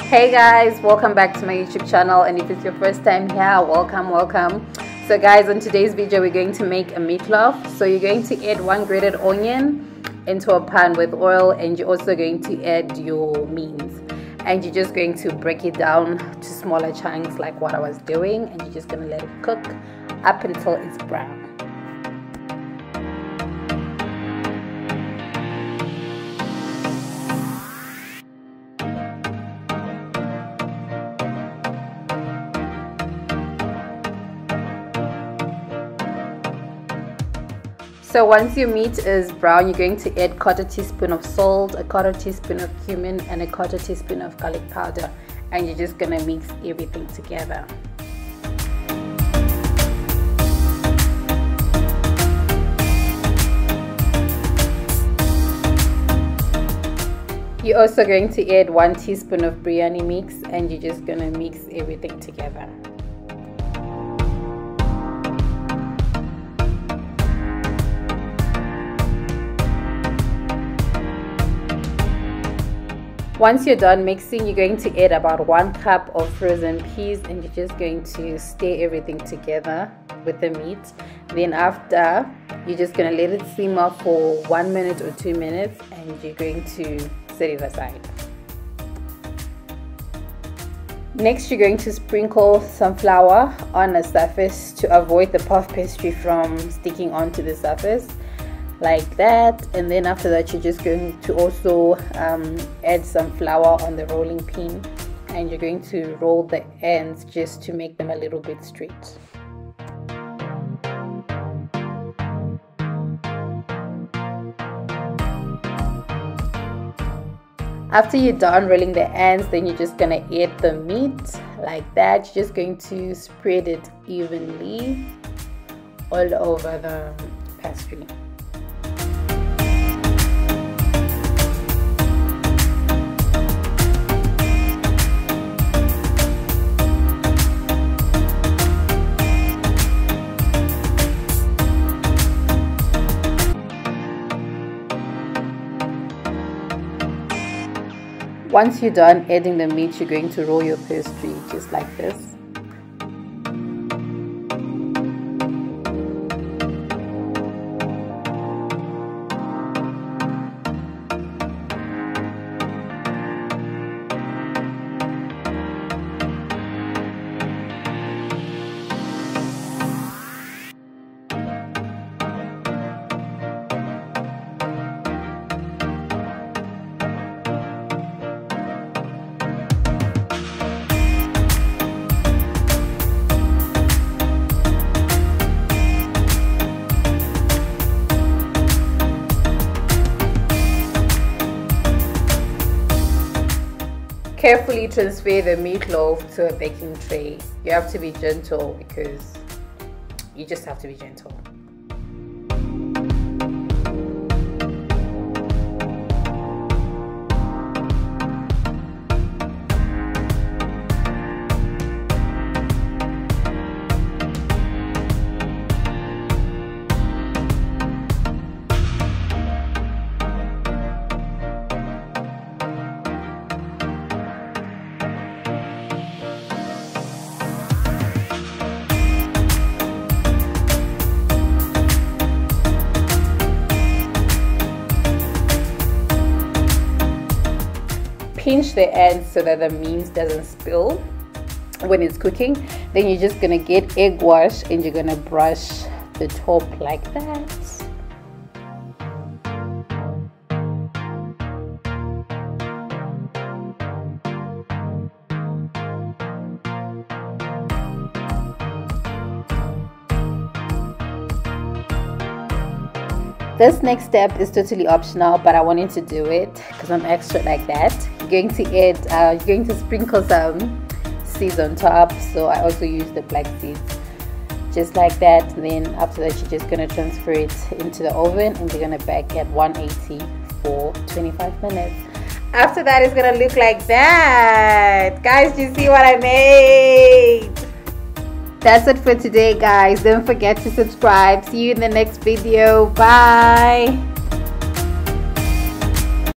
Hey guys, welcome back to my YouTube channel, and if it's your first time here, welcome. So guys, on today's video we're going to make a meatloaf. So you're going to add 1 grated onion into a pan with oil, and you're also going to add your mince, and you're just going to break it down to smaller chunks like what I was doing, and you're just going to let it cook up until it's brown. So once your meat is brown, you're going to add 1/4 teaspoon of salt, 1/4 teaspoon of cumin, and 1/4 teaspoon of garlic powder, and you're just gonna mix everything together. You're also going to add 1 teaspoon of breyani mix, and you're just gonna mix everything together. Once you're done mixing, you're going to add about 1 cup of frozen peas, and you're just going to stir everything together with the meat. Then after, you're just going to let it simmer for 1 minute or 2 minutes, and you're going to set it aside. Next, you're going to sprinkle some flour on the surface to avoid the puff pastry from sticking onto the surface, like that. And then after that, you're just going to also add some flour on the rolling pin, and you're going to roll the ends just to make them a little bit straight. After you're done rolling the ends, then you're just gonna add the meat like that. You're just going to spread it evenly all over the pastry. Once you're done adding the meat, you're going to roll your pastry just like this. Carefully transfer the meatloaf to a baking tray. You have to be gentle because you just have to be gentle. Pinch the ends so that the mince doesn't spill when it's cooking. Then you're just gonna get egg wash, and you're gonna brush the top like that. This next step is totally optional, but I wanted to do it because I'm extra like that. You're going to add, you're going to sprinkle some seeds on top. So I also use the black seeds, just like that. And then after that, you're just going to transfer it into the oven, and you're going to bake at 180 for 25 minutes. After that, it's going to look like that. Guys, do you see what I made? That's it for today, guys. Don't forget to subscribe. See you in the next video. Bye.